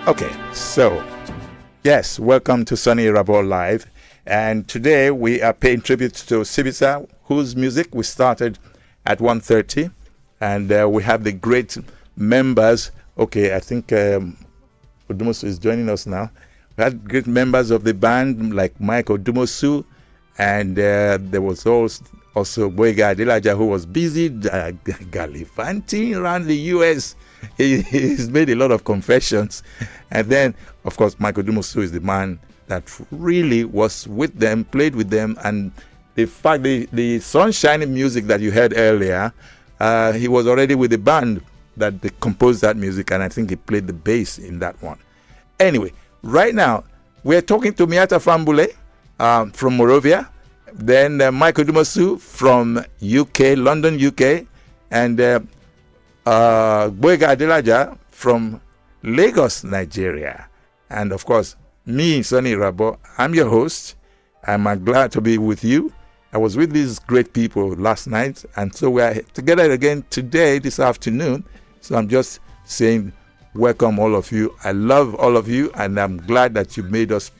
Okay, so yes, welcome to Soni Irabor Live. And today we are paying tribute to Osibisa, whose music we started at 1:30. And we have the great members. Okay, I think Odumosu is joining us now. We had great members of the band like Mike Odumosu, and there was also Gboyega Adelaja, who was busy gallivanting around the U.S. He's made a lot of confessions. And then, of course, Mike Odumosu is the man that really was with them, played with them. And the fact, the sunshiny music that you heard earlier, he was already with the band that they composed that music, and I think he played the bass in that one. Anyway, right now, we're talking to Miatta Fahnbulleh from Morovia, then Mike Odumosu from UK, London, UK, and Gboyega Adelaja from Lagos, Nigeria. And of course, me, Soni Irabor, I'm your host. I'm glad to be with you. I was with these great people last night, and so we are together again today, this afternoon. So I'm just saying, welcome all of you. I love all of you, and I'm glad that you made it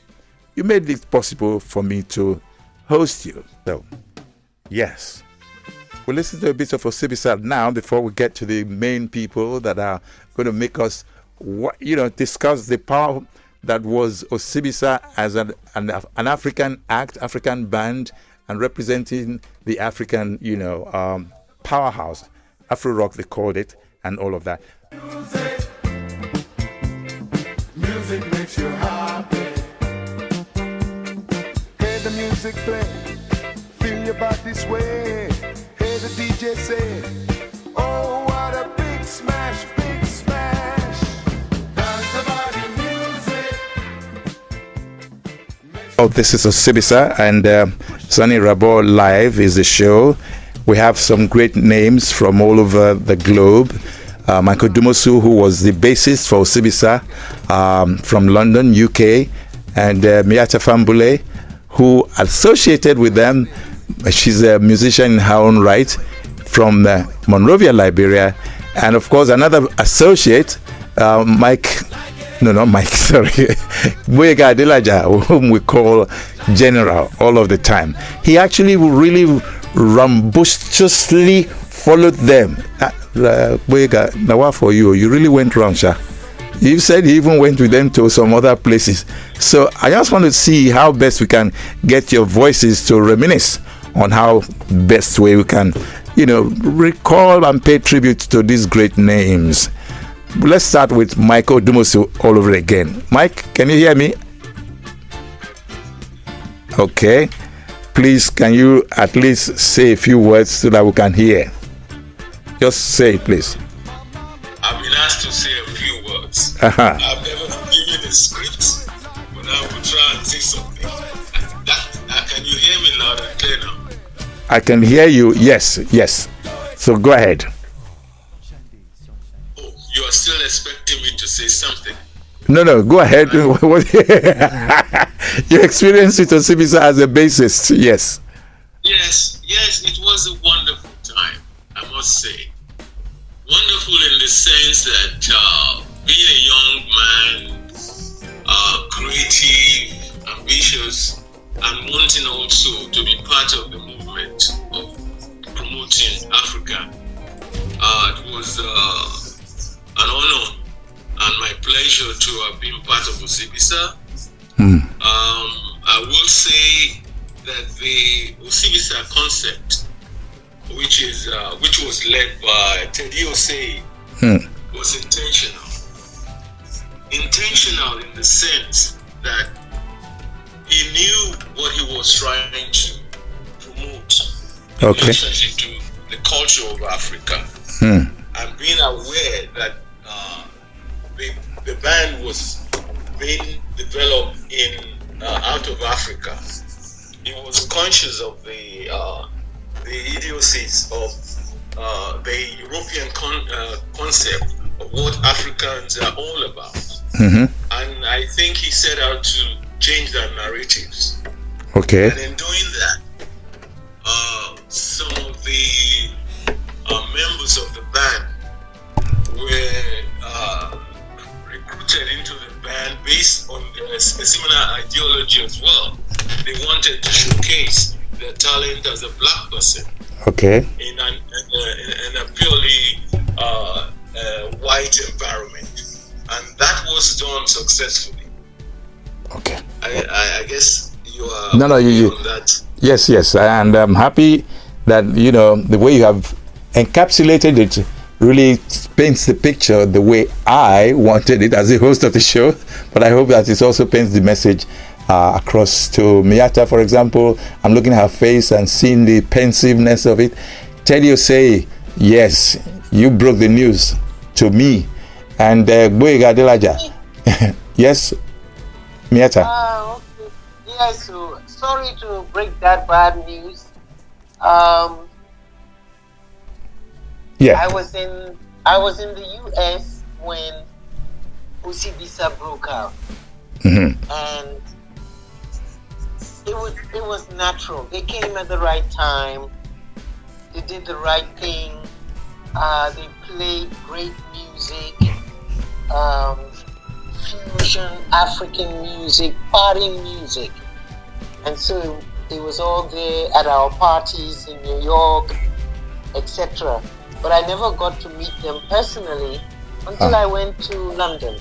possible for me to host you. So, yes. We'll listen to a bit of Osibisa now before we get to the main people that are going to make us, discuss the power that was Osibisa as an African act, African band, and representing the African, powerhouse, Afro rock they called it, and all of that. Music makes you happy. Hear the music play, feel your body sway. Hear the DJ say, oh, what a big smash, big smash. Dance the body music. Oh, this is Osibisa, and Soni Irabor Live is the show. We have some great names from all over the globe. Mike Odumosu, who was the bassist for Osibisa from London, UK, and Miatta Fahnbulleh, who associated with them. She's a musician in her own right from Monrovia, Liberia. And of course, another associate, Gboyega Adelaja, whom we call General all of the time. He actually really rambunctiously followed them. Gboyega, now what for you? You really went wrong, Sha. You said he even went with them to some other places. So I just want to see how best we can get your voices to reminisce on how best way we can, recall and pay tribute to these great names. Let's start with Mike Odumosu all over again. Mike, can you hear me? Okay. Please, can you at least say a few words so that we can hear? Just say it, please. I've been asked to say a few words. Uh-huh. I've never been given a script, but I will try and say something. Can you hear me loud and clear now? I can hear you. Yes. So go ahead. Oh, you are still expecting me to say something? No, go ahead. You experienced it Osibisa as a bassist, yes. Yes, it was a wonderful time, I must say. Wonderful in the sense that being a young man, creative, ambitious, and wanting also to be part of the movement of promoting Africa, it was an honor and my pleasure to have been part of Osibisa. I will say that the Osibisa concept, which was led by Teddy Osei, was intentional. Intentional in the sense that he knew what he was trying to promote in relationship to the culture of Africa, and being aware that the band was being developed in out of Africa. He was conscious of the idiocies of the European concept of what Africans are all about. And I think he set out to change their narratives. Okay. And in doing that, some of the members of the band were recruited into the based on a similar ideology as well. They wanted to showcase their talent as a black person. Okay. In a purely white environment, and that was done successfully. Okay. I guess you are you on that. Yes, and I'm happy that the way you have encapsulated it really paints the picture the way I wanted it as the host of the show. But I hope that it also paints the message across to Miatta, for example. I'm looking at her face and seeing the pensiveness of it. Teddy say, yes, you broke the news to me. And Gboyega Adelaja. Yes, Miatta. Okay. Yes, so sorry to break that bad news. Yeah. I was in the US when Osibisa broke out. And it was natural. They came at the right time. They did the right thing. They played great music, fusion, African music, party music. And so it was all there at our parties in New York, etc. But I never got to meet them personally until I went to London.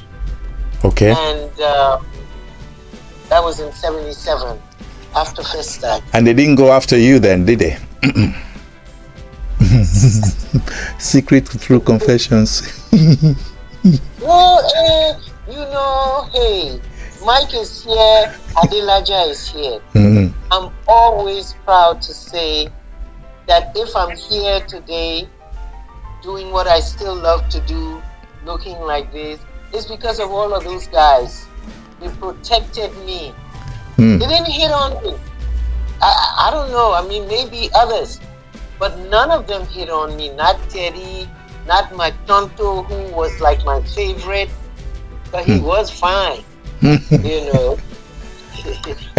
Okay. And that was in '77, after Festa. And they didn't go after you then, did they? Secret through confessions. Well, hey, Mike is here, Adelaja is here. I'm always proud to say that if I'm here today, doing what I still love to do, looking like this, it's because of all of those guys. They protected me. They didn't hit on me. I don't know. I mean, maybe others, but none of them hit on me. Not Teddy, not my Tonto, who was like my favorite, but he was fine,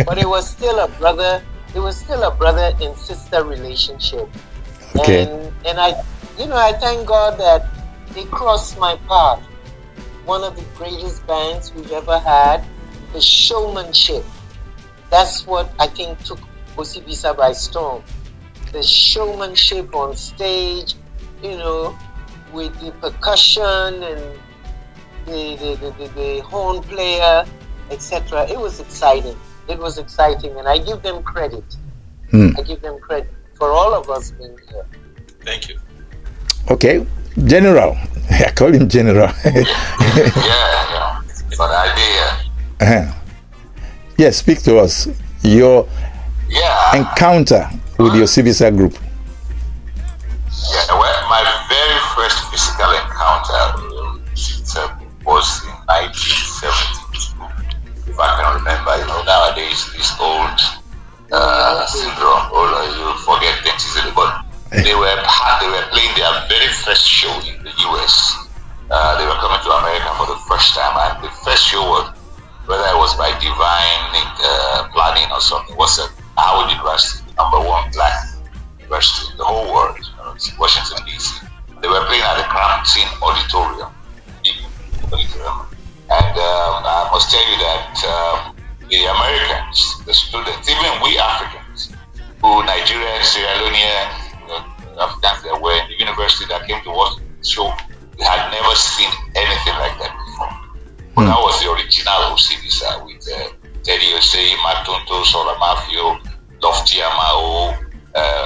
But it was still a brother. It was still a brother and sister relationship. Okay. And I thank God that they crossed my path. One of the greatest bands we've ever had, the showmanship. That's what I think took Osibisa by storm. The showmanship on stage, with the percussion and the horn player, etc. It was exciting. And I give them credit. I give them credit for all of us being here. Thank you. Okay, General. I call him General. yeah. But idea. Yes, speak to us. Your encounter with the Osibisa group. Yeah, well, my very first physical encounter was in 1972. If I can remember, nowadays this old syndrome, you forget things easily, but they were playing their very first show in the US. They were coming to America for the first time, and the first show was, whether it was by divine planning or something, was at Howard University, #1 black university in the whole world, Washington DC. They were playing at the Crampton Auditorium, and I must tell you that the Americans, the students, even we Africans, who Nigerians, Sierra Leoneans, Africans that were in the university that came to watch the show, we had never seen anything like that before. But that was the original Osibisa with Teddy Osei, Matonto, Sola Mafio, Lofty Amao,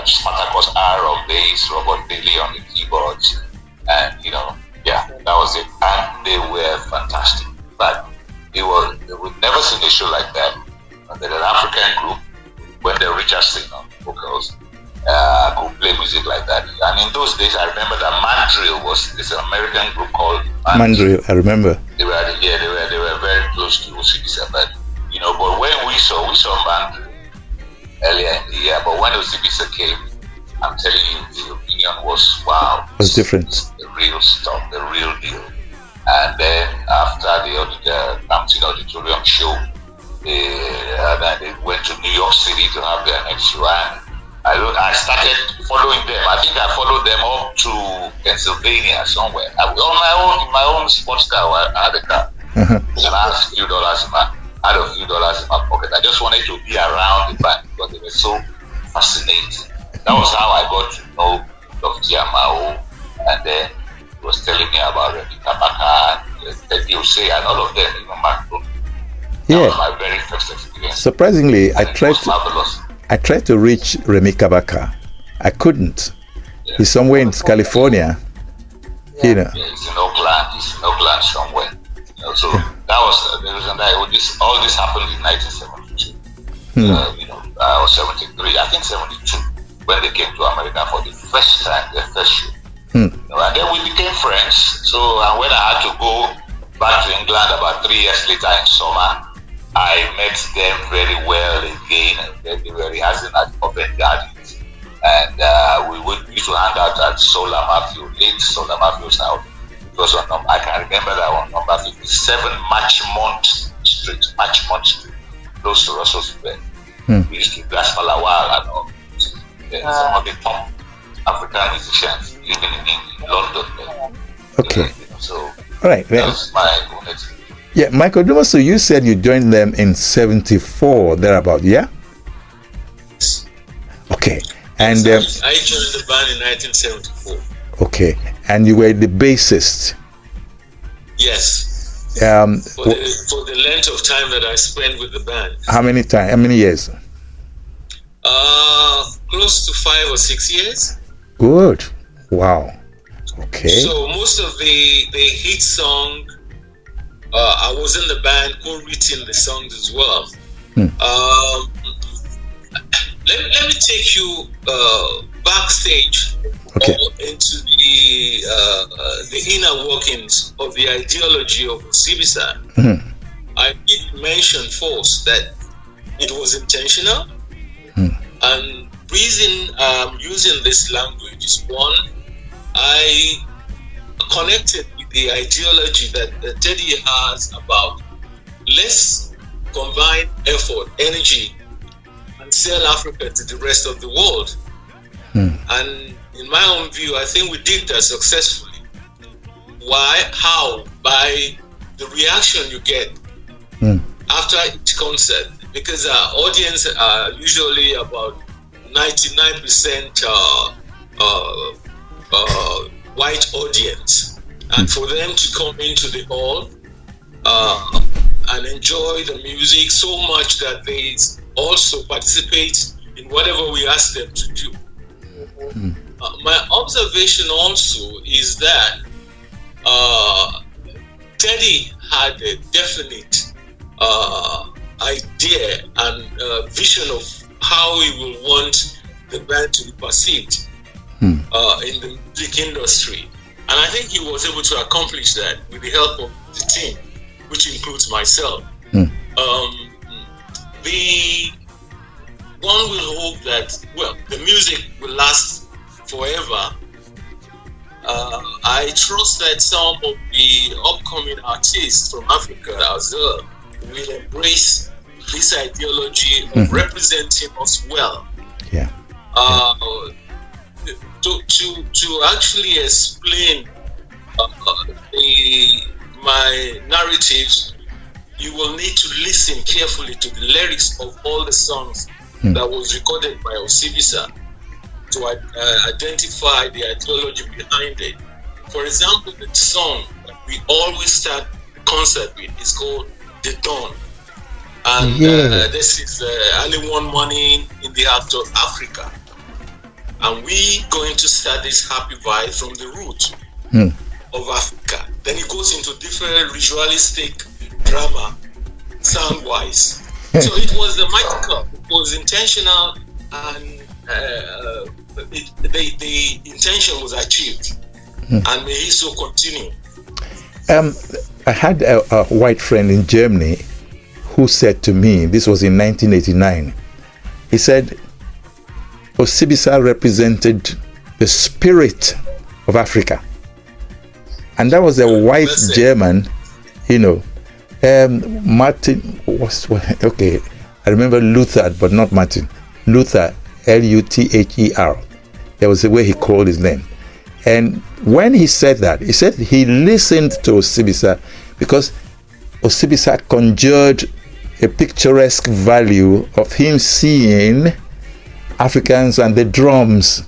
Spartacus R on bass, Robert Bailey on the keyboards, and that was it. And they were fantastic. But they would never seen a show like that. And then an African group, when they Richardson on vocals, could play music like that. And in those days, I remember that Mandrill was this American group called Mandrill. I remember. They were very close to Osibisa, but but when we saw Mandrill earlier in the year, but when Osibisa came, I'm telling you, the opinion was wow. It was different. The real stuff, the real deal. And then after the Crampton Auditorium show, they went to New York City to have their next show, and I started following them. I think I followed them up to Pennsylvania somewhere. In my own sports car. I had a car. And I had a few dollars in my pocket. I just wanted to be around the band because they were so fascinating. That was how I got to know Dr. Yamao, and then he was telling me about Rebecca Baka and Teddy Osei and all of them, even Marco. That was my very first experience. Surprisingly, I marvelous. tried to reach Remi Kabaka. I couldn't. Yeah. He's somewhere in California. Yeah. You know. Yeah, he's in Oakland somewhere. You know, so that was the reason that all this happened in 1972. Or 73. I think 72 when they came to America for the first time, their first show. You know, and then we became friends. So and when I had to go back to England about 3 years later in summer, I met them very well again, and then they were rehearsing at Open Gardens. And we used to hang out at Solar Matthew, late Solar Matthew's house. It was on, I can remember that on number 57 Matchmont Street, close to Russell Square. We used to Glass Malawal and all. Some of the top African musicians living in London. Okay. So, all right. That's my community. Yeah, Mike Odumosu, you said you joined them in 74, thereabout, yeah? Okay. And I joined the band in 1974. Okay. And you were the bassist? Yes. For the length of time that I spent with the band. How many years? Close to 5 or 6 years. Good. Wow. Okay. So most of the hit song, I was in the band, co-written the songs as well. Let me take you backstage into the inner workings of the ideology of Osibisa. I did mention first that it was intentional, and reason I'm using this language is one, I connected with the ideology that Teddy has about let's combine effort, energy, and sell Africa to the rest of the world. And in my own view, I think we did that successfully. Why? How? By the reaction you get after each concert, because our audience are usually about 99% white audience, and for them to come into the hall and enjoy the music so much that they also participate in whatever we ask them to do. My observation also is that Teddy had a definite idea and vision of how he will want the band to be perceived in the music industry. And I think he was able to accomplish that with the help of the team, which includes myself. The one will hope that, well, the music will last forever. I trust that some of the upcoming artists from Africa as well will embrace this ideology of representing us well. To actually explain my narratives, you will need to listen carefully to the lyrics of all the songs that was recorded by Osibisa to identify the ideology behind it. For example, the song that we always start the concert with is called The Dawn. And this is early one morning in the heart of Africa. And we going to start this happy vibe from the root of Africa. Then it goes into different ritualistic drama, sound-wise. So it was the magical, it was intentional, and the intention was achieved. And may he so continue. I had a white friend in Germany who said to me, this was in 1989, he said, Osibisa represented the spirit of Africa. And that was a white German, Martin, okay, I remember Luther, but not Martin. Luther, Luther. That was the way he called his name. And when he said that, he said he listened to Osibisa because Osibisa conjured a picturesque value of him seeing Africans and the drums.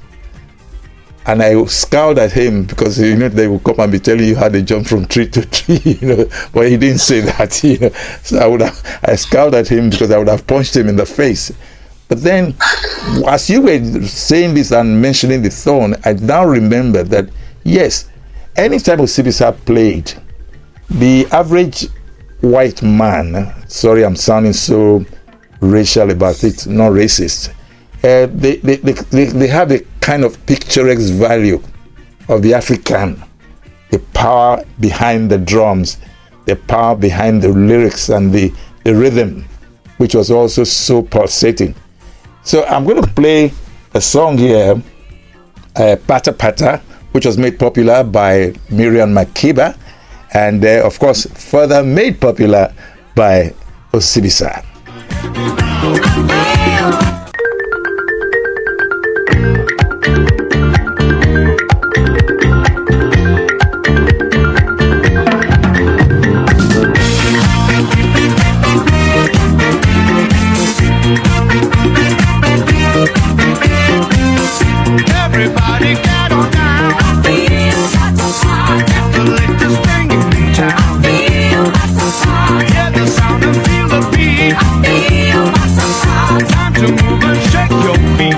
And I scowled at him because, you know, they would come and be telling you how they jump from tree to tree, you know, but he didn't say that, you know. So I scowled at him because I would have punched him in the face. But then, as you were saying this and mentioning the thorn, I now remember that, yes, anytime Osibisa played, the average white man, sorry, I'm sounding so racial about it, not racist, they have a kind of picturesque value of the African, the power behind the drums, the power behind the lyrics and the rhythm, which was also so pulsating. So I'm going to play a song here, Pata Pata, which was made popular by Miriam Makeba, and of course further made popular by Osibisa. Everybody get on down. Get the latest thing in town. Hear the sound and feel the beat. Time to move and shake your feet.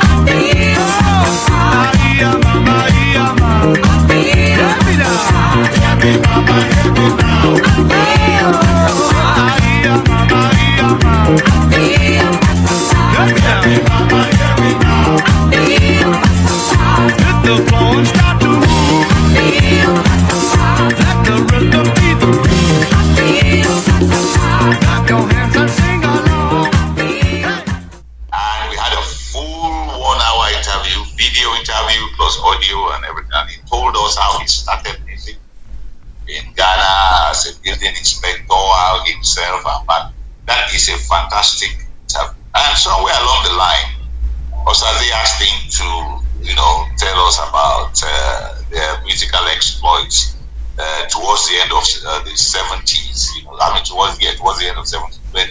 Oh, iya mama, iya mama. Let me down. Let me mama, let me down. Oh, iya mama, iya mama. Let me down, mama, let me down. Hit the floor and start to move. Let the rhythm be the groove. Clap your hands and sing along. And we had a full 1 hour interview, video interview plus audio and everything. And he told us how he started music in Ghana as a building inspector, how himself and back. That is a fantastic interview. And somewhere along the line, Osaze asked him to, you know, tell us about their musical exploits towards the end of the 70s. You know, I mean, towards the end of the 70s, when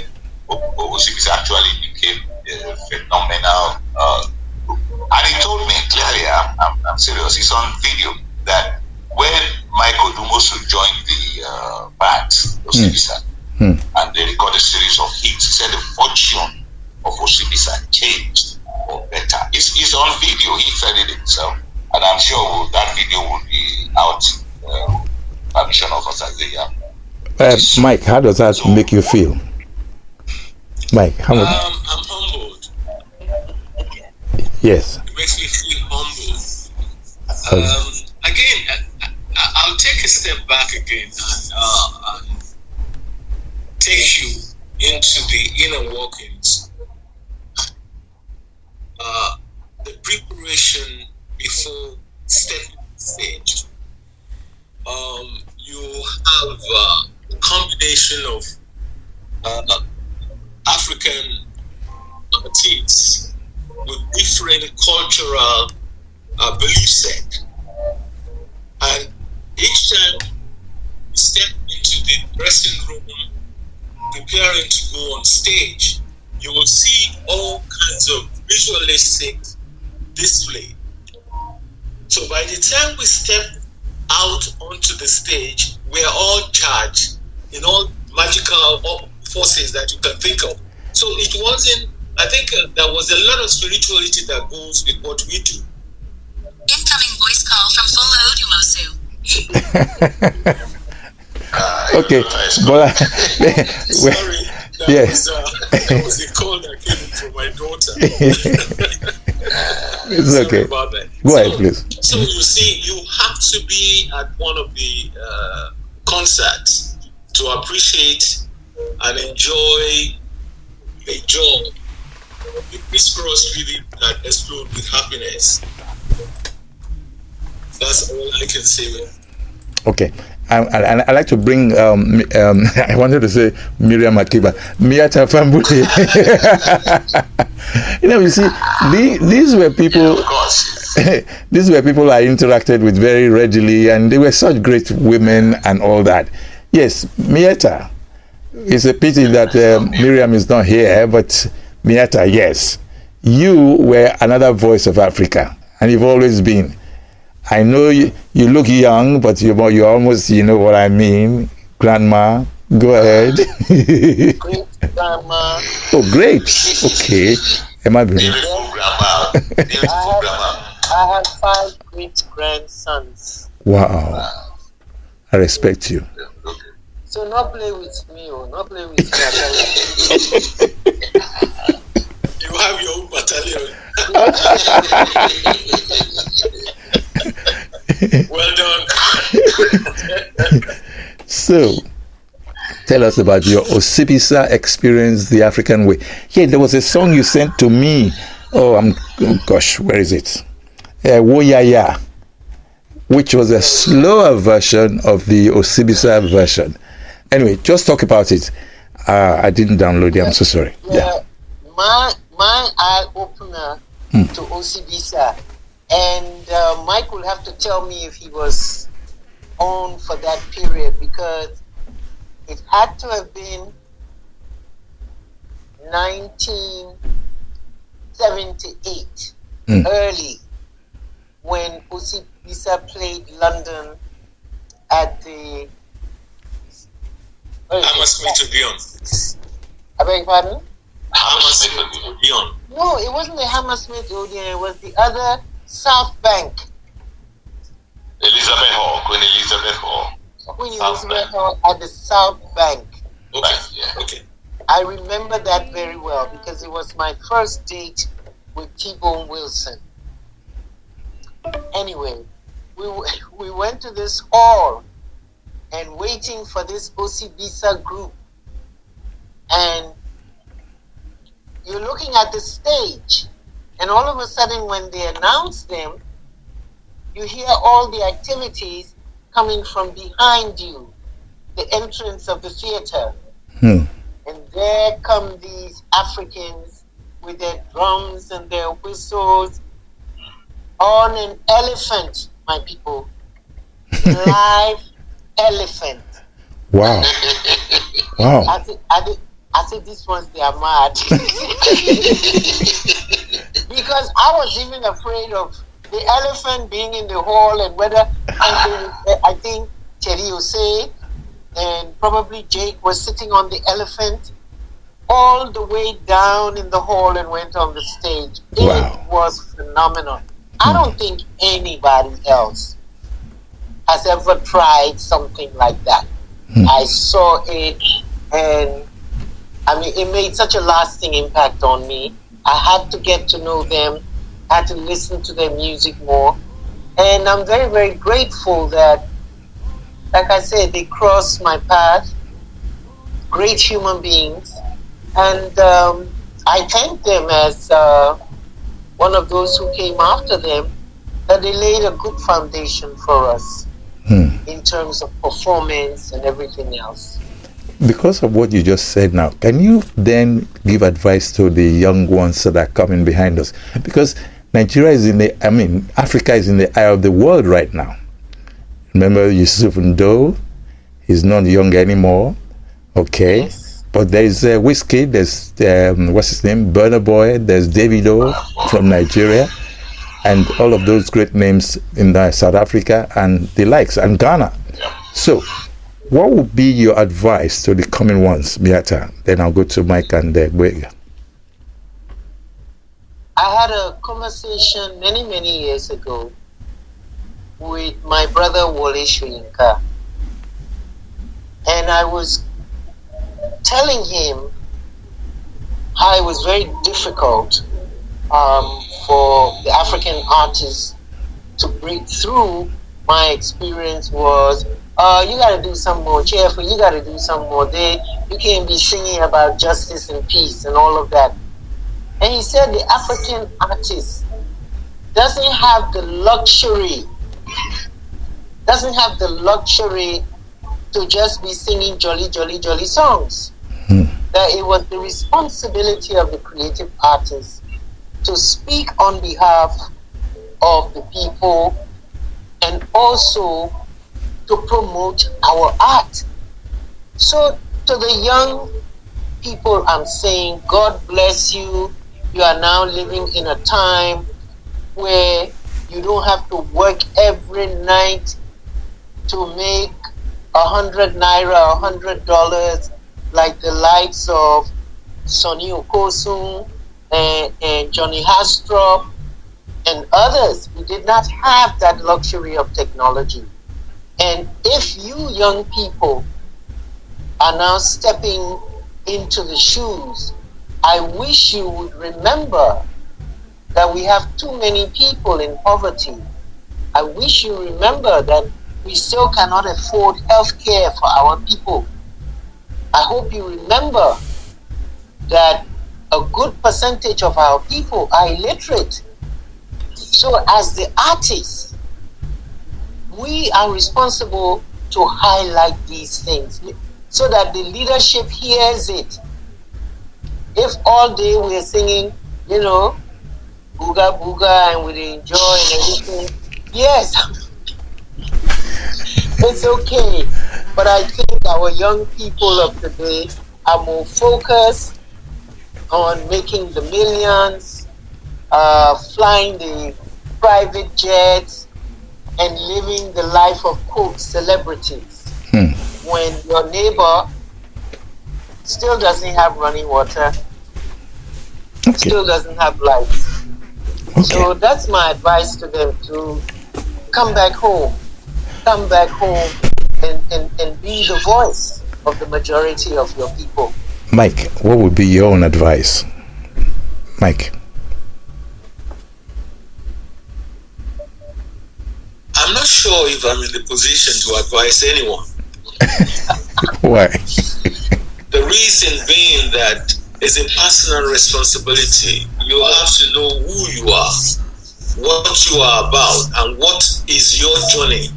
Osibisa actually became a phenomenal group. And he told me clearly, I'm serious, it's on video, that when Mike Odumosu joined the band, Osibisa, and they recorded a series of hits, he said the fortune of Osibisa changed for better. It's on video, he said it himself, and I'm sure that video will be out, permission of Osaze. Mike, how does that make you feel? Mike, how much? I'm humbled. Yes. It makes me feel humbled. Again, I'll take a step back again and take you into the inner workings. The preparation before stepping on stage. You have a combination of African artists with different cultural belief set, and each time you step into the dressing room preparing to go on stage, you will see all kinds of visualistic display. So by the time we step out onto the stage, we're all charged in all magical forces that you can think of. So it wasn't, I think there was a lot of spirituality that goes with what we do. Incoming voice call from Odumosu. Okay, but Sorry, that was a call that came in from my daughter. It's Sorry okay. about that. Go ahead, please. So you see, you have to be at one of the concerts to appreciate and enjoy a joy, the crisscross rhythm that explodes with happiness. That's all I can say. Okay. I like to bring, I wanted to say Miriam Makeba, Miatta Fahnbulleh. You see, these were people, Yeah, of course. these were people I interacted with very readily, and they were such great women and all that. Yes, Miatta, It's a pity that Miriam is not here, but Miatta, yes. You were another voice of Africa, and you've always been. I know you look young, but you're almost, you know what I mean, grandma. Go ahead. Great grandma. Oh, great. Okay. Am I being? Beautiful grandma. Beautiful grandma. I have 5 great grandsons. Wow. I respect you. So not play with me, not play with me. I You have your own battalion. Well done. So, tell us about your Osibisa experience, the African way. Yeah, there was a song you sent to me. Oh, gosh, where is it? Woyaya, which was a slower version of the Osibisa version. Anyway, just talk about it. I didn't download it. I'm so sorry. Yeah. My eye opener to Osibisa, and Mike will have to tell me if he was on for that period, because it had to have been 1978, early, when Osibisa played London at the Hammersmith Odeon. I beg your pardon? Hammersmith Odeon. No, it wasn't the Hammersmith Odeon, it was the other South Bank. Elizabeth Hall, Queen Elizabeth Hall. Queen Elizabeth Hall at the South Bank. Okay. Yeah. Okay. I remember that very well because it was my first date with T-Bone Wilson. Anyway, we went to this hall and waiting for this Osibisa group. And you're looking at the stage, and all of a sudden when they announce them, you hear all the activities coming from behind you, the entrance of the theater. And there come these Africans with their drums and their whistles on an elephant, my people. Live elephant. Wow. Wow. I said, these ones, they are mad. Because I was even afraid of the elephant being in the hall, and whether, I think Terry Ose and probably Jake was sitting on the elephant all the way down in the hall and went on the stage. Wow. It was phenomenal. I don't think anybody else has ever tried something like that. I saw it, and I mean, it made such a lasting impact on me. I had to get to know them, had to listen to their music more. And I'm very, very grateful that, like I said, they crossed my path. Great human beings. And I thank them as one of those who came after them, that they laid a good foundation for us in terms of performance and everything else. Because of what you just said now, can you then give advice to the young ones that are coming behind us? Because Nigeria is Africa is in the eye of the world right now. Remember Yusuf Ndo? He's not young anymore. Okay. Yes. But there's Whiskey, there's, what's his name? Burna Boy, there's Davido from Nigeria, and all of those great names in South Africa and the likes, and Ghana. So, what would be your advice to the coming ones, Miatta? Then I'll go to Mike and Gboyega. I had a conversation many, many years ago with my brother Wole Soyinka, and I was telling him how it was very difficult for the African artists to break through. My experience was, you got to do some more, cheerful, you got to do some more. You can't be singing about justice and peace and all of that. And he said the African artist doesn't have the luxury to just be singing jolly, jolly, jolly songs. That it was the responsibility of the creative artist to speak on behalf of the people and also to promote our art. So To the young people, I'm saying, God bless you. You are now living in a time where you don't have to work every night to make 100 naira, $100, like the likes of Soni Irabor and Johnny Hastrop and others. We did not have that luxury of technology. And if you young people are now stepping into the shoes, I wish you would remember that we have too many people in poverty. I wish you remember that we still cannot afford health care for our people. I hope you remember that a good percentage of our people are illiterate. So as the artists, we are responsible to highlight these things so that the leadership hears it. If all day we're singing, you know, booga booga and we enjoy and everything, yes, it's okay. But I think our young people of today are more focused on making the millions, flying the private jets, and living the life of, quote, celebrities. When your neighbor still doesn't have running water, still doesn't have lights. So that's my advice to them, to come back home and be the voice of the majority of your people. Mike, what would be your own advice? Mike. I'm not sure if I'm in the position to advise anyone. Why? The reason being that it's a personal responsibility. You have to know who you are, what you are about, and what is your journey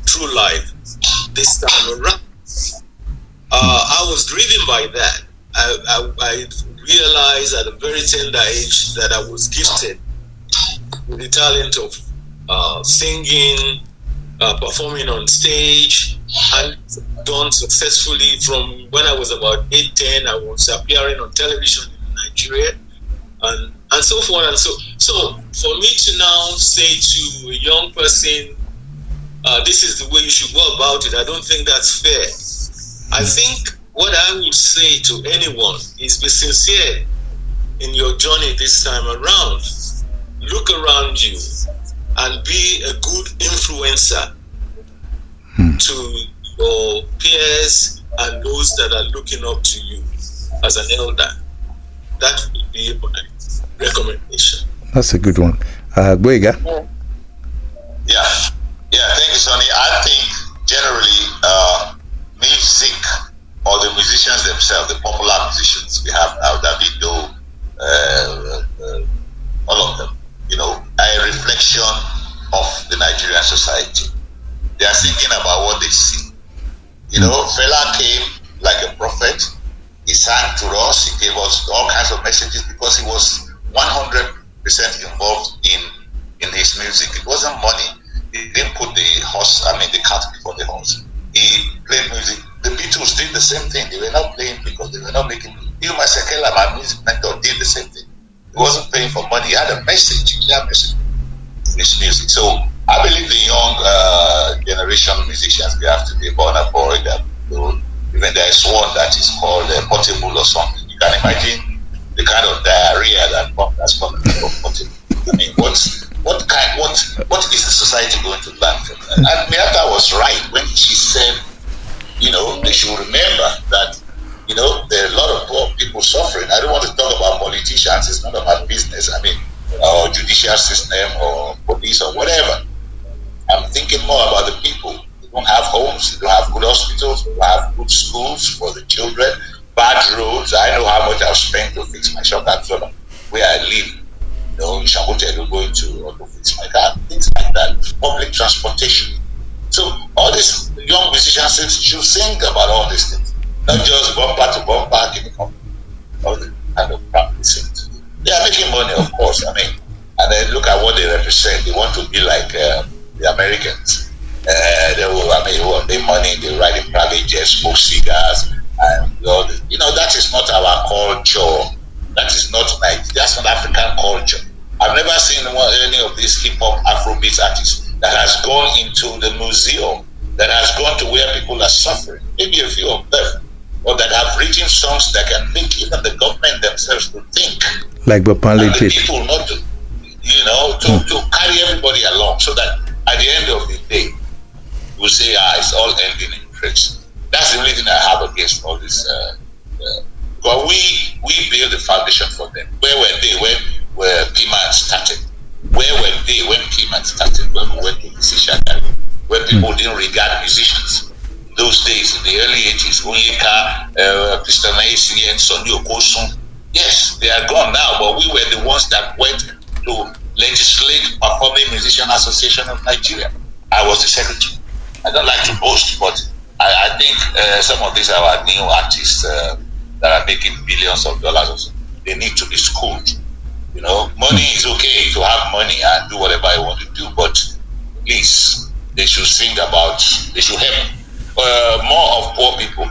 through life this time around. I was driven by that. I realized at a very tender age that I was gifted with the talent of singing, performing on stage, and done successfully from when I was about 8, 10. I was appearing on television in Nigeria, and so forth and so for me to now say to a young person, this is the way you should go about it, I don't think that's fair. I think what I would say to anyone is be sincere in your journey this time around. Look around you and be a good influencer to your peers and those that are looking up to you as an elder. That would be my recommendation. That's a good one. Gboyega? Yeah, thank you, Sonny. I think generally music, or the musicians themselves, the popular musicians we have now, Davido, all of them, you know, are a reflection of the Nigerian society. They are thinking about what they see. You know, Fela came like a prophet. He sang to us. He gave us all kinds of messages because he was 100% involved in his music. It wasn't money. He didn't put the cart before the horse. He played music. The Beatles did the same thing. They were not playing because they were not making. Even Masekela, my music mentor, did the same thing. He wasn't playing for money. He had a message, a clear message in his music. So I believe the young generation musicians we have today, Burna Boy, even there is one that is called Portable or something. You can imagine the kind of diarrhea that's coming from Portable. I mean, what is the society going to learn from that? And Miatta was right when she said, you know, they should remember that, you know, there are a lot of poor people suffering. I don't want to talk about politicians. It's not about business. I mean, or judicial system or police or whatever. I'm thinking more about the people. They don't have homes. They don't have good hospitals. They don't have good schools for the children. Bad roads. I know how much I've spent to fix my shop absorber where I live. You know, in Shabote, we're going to fix my car. Things like that. Public transportation. So all these young musicians should sing about all these things, not just bumper to bumper, giving up all the kind of practice. They are making money, of course. I mean, and then look at what they represent. They want to be like the Americans. They want their money. They ride in private jets, smoke cigars, And that is not our culture. That is not that's not African culture. I've never seen any of these hip hop Afrobeat artists that has gone into the museum, that has gone to where people are suffering. Maybe a few of them, or that have written songs that can make even the government themselves to think. Like Bob Marley did. People not to, to carry everybody along, so that at the end of the day, we'll say, it's all ending in praise. That's the only thing I have against all this. But we build the foundation for them. Where were they when PMAN started? Where were they when PMAN started? When we went to Mississippi, when people didn't regard musicians. Those days, in the early 80s, Gboyega, Mr. Naisi and Soni Irabor, yes, they are gone now, but we were the ones that went to legislate Performing Musician Association of Nigeria. I was the secretary. I don't like to boast, but I think some of these are our new artists that are making billions of dollars. They need to be schooled. Money is okay to have money and do whatever I want to do, but please, they should help more of poor people.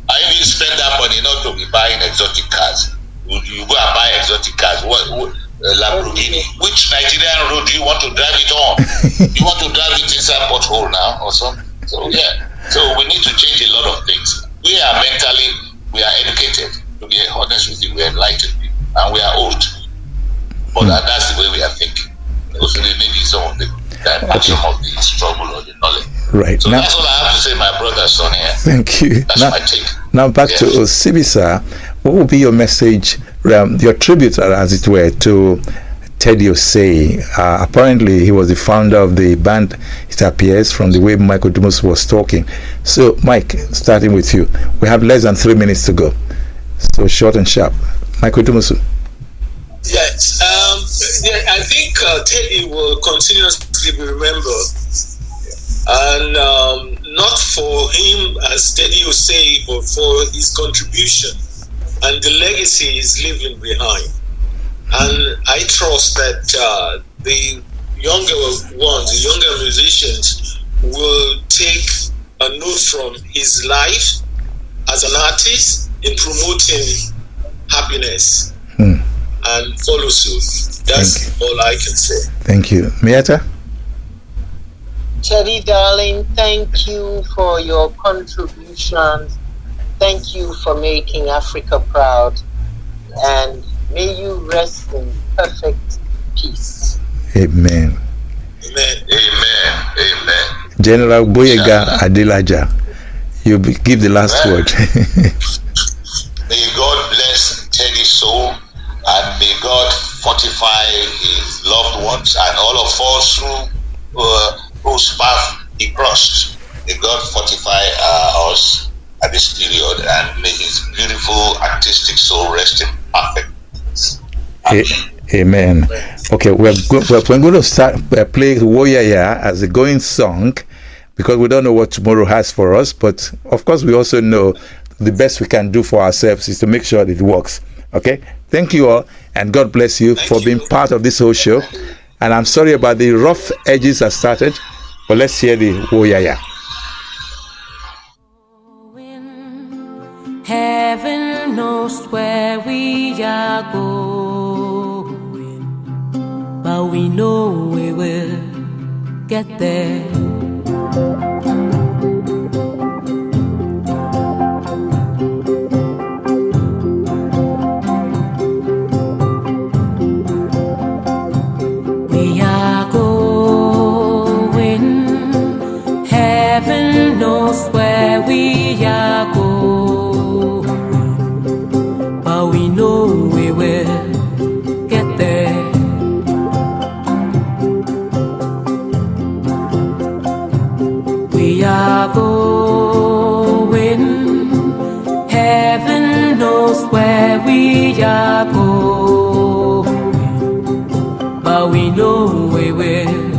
I even spend that money not to be buying exotic cars. You go and buy exotic cars. Lamborghini. Which Nigerian road do you want to drive it on? You want to drive it inside pothole now or something? So we need to change a lot of things. We are educated, to be honest with you. We are enlightened people, and we are old. But that's the way we are thinking. Also, maybe some of the struggle or the knowledge. Right. So now, that's all I have to say, my brother Soni. Thank you. That's my take. Now back to Osibisa. What will be your message, your tribute, as it were, to Teddy Osei? Apparently, he was the founder of the band, it appears, from the way Mike Odumosu was talking. So, Mike, starting with you. We have less than 3 minutes to go. So, short and sharp. Mike Odumosu. Yes. I think Teddy will continuously be remembered. And not for him as Teddy Osei, but for his contribution and the legacy he's leaving behind. And I trust that the younger ones, the younger musicians, will take a note from his life as an artist in promoting happiness and follow suit. That's all I can say. Thank you. Miatta? Teddy, darling, thank you for your contributions. Thank you for making Africa proud. And may you rest in perfect peace. Amen. Amen. Amen. Amen. General Gboyega Adelaja, you give the last word. May God bless Teddy's soul, and may God fortify his loved ones and all of us whose path he crossed. May God fortify us at this period, and may his beautiful artistic soul rest in perfect peace. Amen. Okay, we're going to start play Woyaya as a going song, because we don't know what tomorrow has for us, but of course we also know the best we can do for ourselves is to make sure that it works. Okay, thank you all, and God bless you for being part of this whole show. And I'm sorry about the rough edges that started, but let's hear the Woyaya. Heaven knows where we are going, but we know we will get there. We are going, heaven knows where we are going, but we know we will get there. We are going, heaven knows where we are going, but we know we will